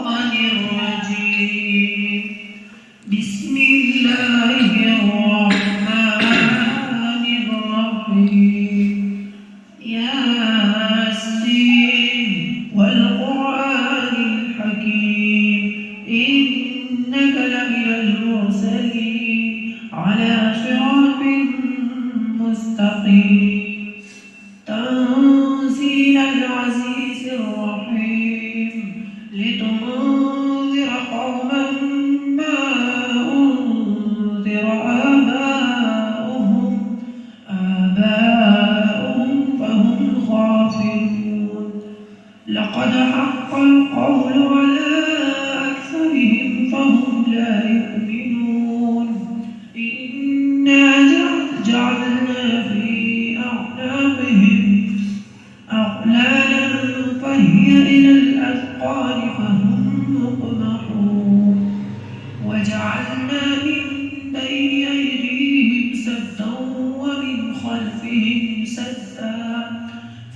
الشيطان الرجيم. بسم الله الرحمن الرحيم. ياسين والقرآن الحكيم إنك لمن المرسلين على صراط مستقيم. تنزيل العزيز الرحيم لتنذر قوما ما أنذر آباؤهم فهم غافلون. لقد حق القول على أكثرهم فهم لا يؤمنون. إنا جعلنا في أعناقهم أغلالا فهي إلى الأذقان فهم مقمحون. وجعلنا من بين أيديهم سدا ومن خلفهم سدا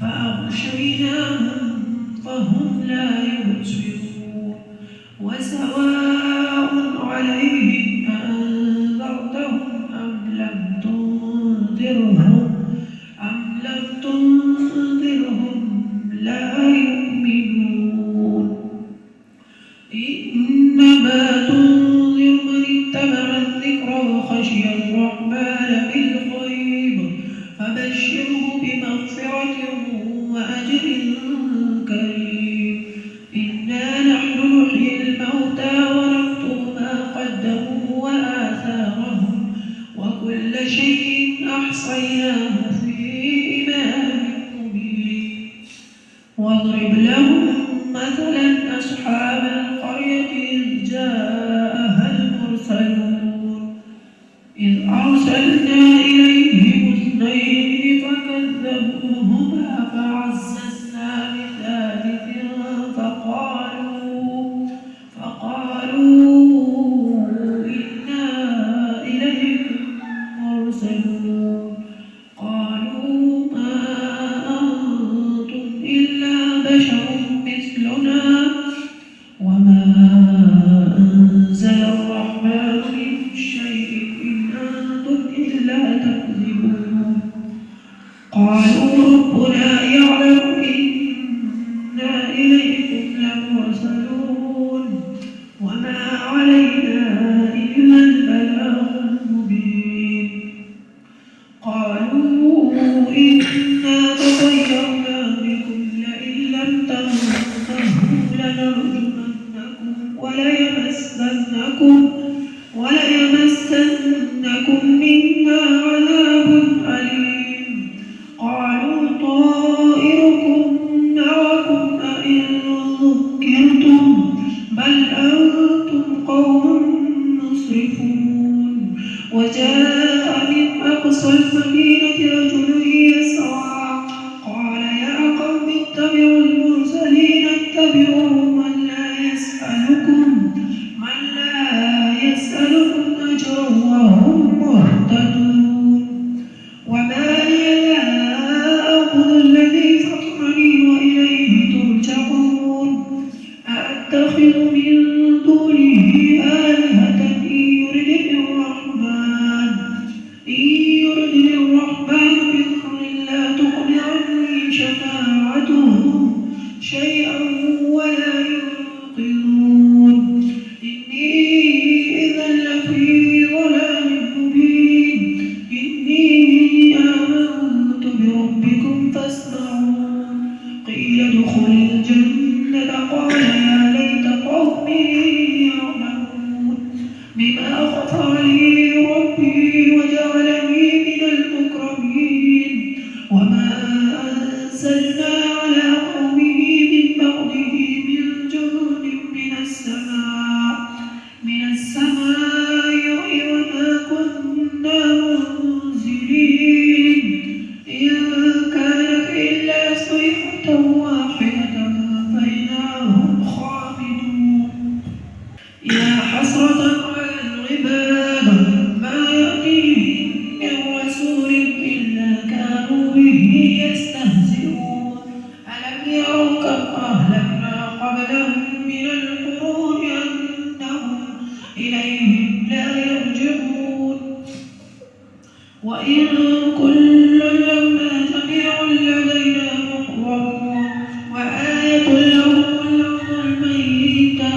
فأغشيناهم فهم لا يبصرون. وسواء عليهم أنذرتهم أم لم تنذرهم لا يؤمنون. إنما تنذر من اتبع الذكر وخشي الرحمن بالغيب فبشره بمغفرة وأجر كريم. إنا نحن نحيي الموتى ونكتب ما قدموا وآثارهم وكل شيء أحصيناه في إمام مبين. واضرب لهم مثلا أصحاب القرية إذ جاءها المرسلون إذ أرسلنا إليهم اثنين فكذبوهما فعززنا بثالث فقالوا إنا إليكم مرسلون. قالوا ما أنتم إلا بشر مثلنا وما أنزل الرحمن من شيء إن أنتم إلا تكذبون. قالوا ربنا يعلم إنا إليكم لمرسلون وما علينا إلا البلاغ المبين. قالوا إنا تطيرنا بكم لئن لم تنتهوا لنرجمنكم وليمسنكم منا عذاب أليم. قالوا طائركم معكم أئن ذكرتم بل أنتم قوم مسرفون. وجاء من أقصى المدينة رجل يسعى قال يا قوم اتبعوا المرسلين اتبعوا من لا يسألكم أجرا وهم مهتدون. وما لي لا أعبد الذي فطرني وإليه ترجعون. أأتخذ من دونه آلهة إن يردني الرحمن بضر لا تغن عني شفاعتهم شيئا ولا ينقذون. إني إذا لفي ضلال مبين. إني آمنت بربكم فاسمعون. قيل ادخل الجنة قال يا ليت قومي يعلمون بما غفر لي ربي وجعلني من المكرمين. وما أنزلنا على قومه من بعده من جند من السماء وما كنا منزلين. إن كانت إلا صيحة واحدة فإذا هم خامدون. يا حسرة على العباد ما يأتيهم من رسول إلا كانوا به يستهزئون. ألم يروا كم أهلكنا قبلهم من القرون أنهم إليهم لا يرجعون وإن كل لما جميع لدينا محضرون وآية لهم الأرض الميتة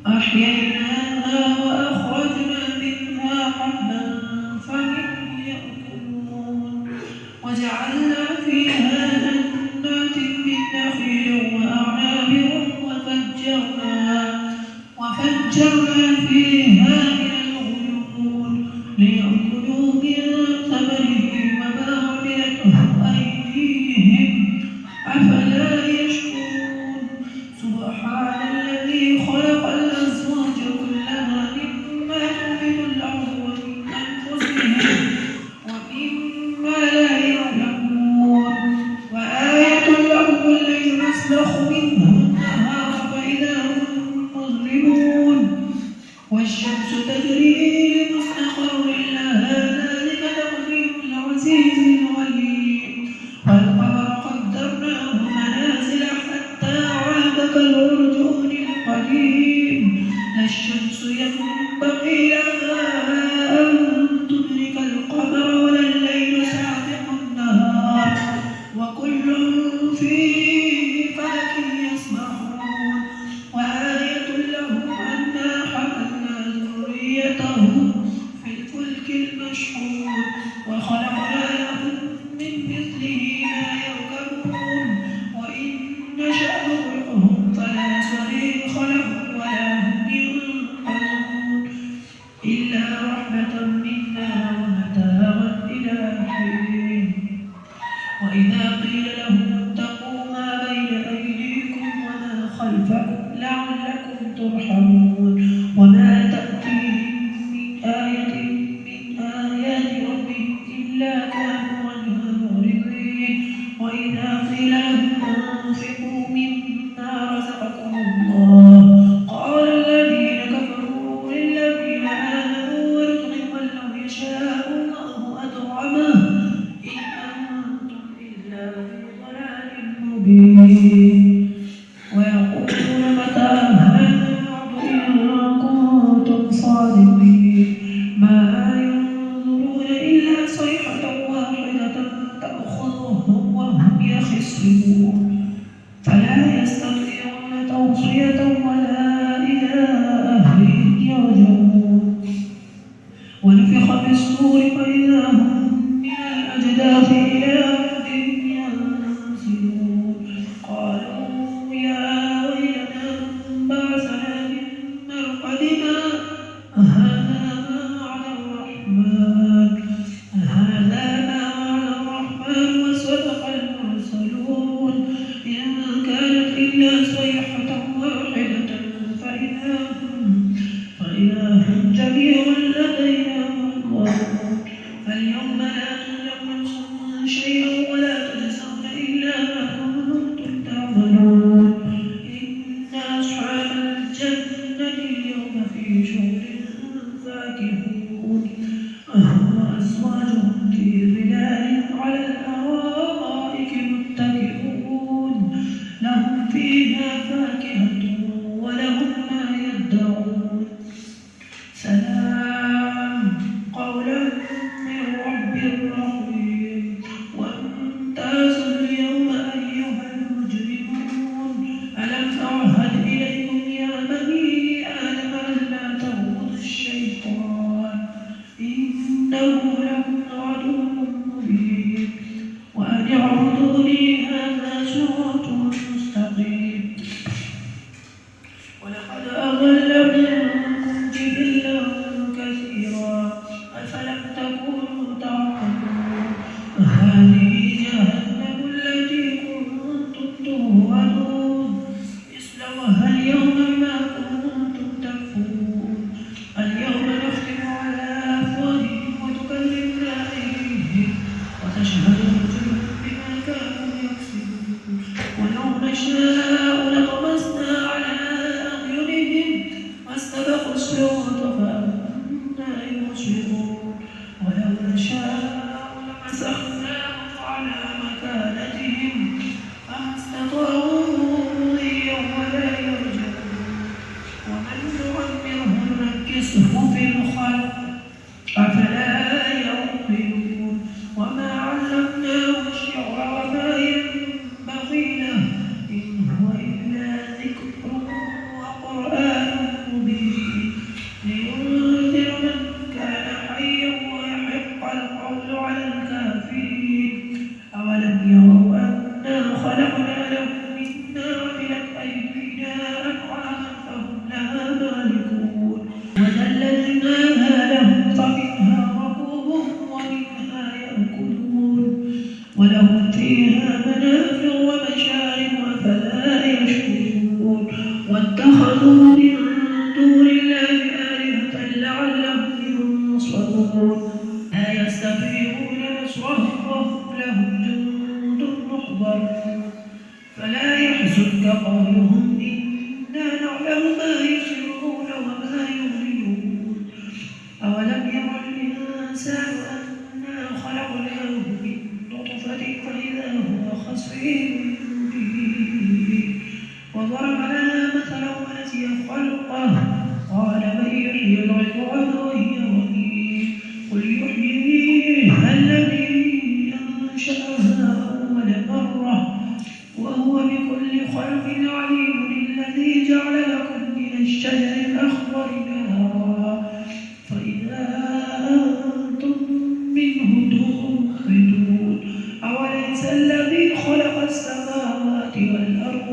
أحييناها وأخرجنا منها حبا فمنه يأكلون وجعلنا فيها جنات من نخيل وأعناب وفجرنا فيها من العيون ليأكلوا من ثمره وما عملته أيديهم أفلا يشكرون سبحان الذي خلق الأزواج كلها مما تنبت الأرض ومن أنفسهم ومما لا يعلمون وآية لهم الليل نسلخ منه النهار فإذا هم مظلمون والشمس تجري لمستقر لها ذلك تقدير العزيز العليم والقمر قدرناه منازل حتى عاد كالعرجون القديم لا الشمس ينبغي لها أن تدرك القمر ولا الليل سابق النهار وكل في فلك يسبحون وآية لهم أنا حملنا ذريتهم في الفلك المشحون وخلقنا لهم من مثله ما يركبون وإن نشأ نغرقهم فلا صريخ لهم ولا هم ينقذون إلا رحمة منا ومتاعا إلى حين وإذا قيل لهم اتقوا ما بين أيديكم وما خلفكم لعلكم ترحمون وما تأتيهم من آية من آيات ربهم إلا كانوا عنها معرضين وإذا قيل لهم أنفقوا مما رزقكم الله قال الذين كفروا للذين آمنوا ونطعم من لو يشاء الله أطعمه إن أنتم إلا في ضلال مبين ويقولون متى هذا الوعد إن كنتم صادقين ما ينظرون إلا صيحة واحدة تأخذهم وهم يخصمون فلا يستطيعون توصية ولا إلى أهلهم يرجعون ونفخ في الصور فإذا هم من الأجداث إلى ربهم ينسلون قالوا يا ويلنا من بعثنا من مرقدنا هذا ما وعد الرحمن وصدق المرسلون إن كانت إلا صيحة واحدة فإذا هم جميع لدينا محضرون فاليوم لا تظلم نفس شيئا ولا تجزون إلا ما كنتم تعملون إن أصحاب الجنة اليوم في شغل فاكهون وأزواجهم في ظلال على الأرائك متكئون لهم فيها فاكهة ولهم ما يدعون سلام قولا من رب رحيم وامتازوا اليوم أيها المجرمون ألم أعهد إليكم يا بني آدم ألا تعبدوا الشيطان إنه لكم عدو مبين وأن اعبدوني هذا صراط مستقيم ولقد أضل منكم جبلا كثيرا أفلم تكونوا تعقلون هذه جهنم التي كنتم توعدون اصلوها اليوم بما كنتم تكفرون اليوم نختم على أفواههم وتكلمنا أيديهم وتشهد أرجلهم بما كانوا يكسبون ولو نشاء لطمسنا على أعينهم واستبقوا الصراط فأنا يبصرون ولو نشاء لمسخناهم على مكانتهم فما استطاعوا ضيا ولا له مما عملت أيدينا أنعاما فهم لها مالكون وذللناها لهم فمنها ركوبهم ومنها يأكلون ولهم فيها منافع ومشارب أفلا يشكرون واتخذوا من دون الله آلهة لعلهم ينصرون لا يستطيعون نصرهم وهم لهم جند محضرون فلا يحزنك قولهم إنا نعلم ما يسرون وما يعلنون أولم ير الإنسان أنا خلقناه من نطفة فإذا هو خصيم مبين وضرب لنا مثلا ونسي خلقه قال من يحيي العظام وهي رميم قل يحييها الذي أنشأها أول مرة وهو بكل خلق عليم الذي جعل لكم من الشجر الأخضر نارا فإذا أنتم منه توقدون أوليس الذي خلق السماوات والأرض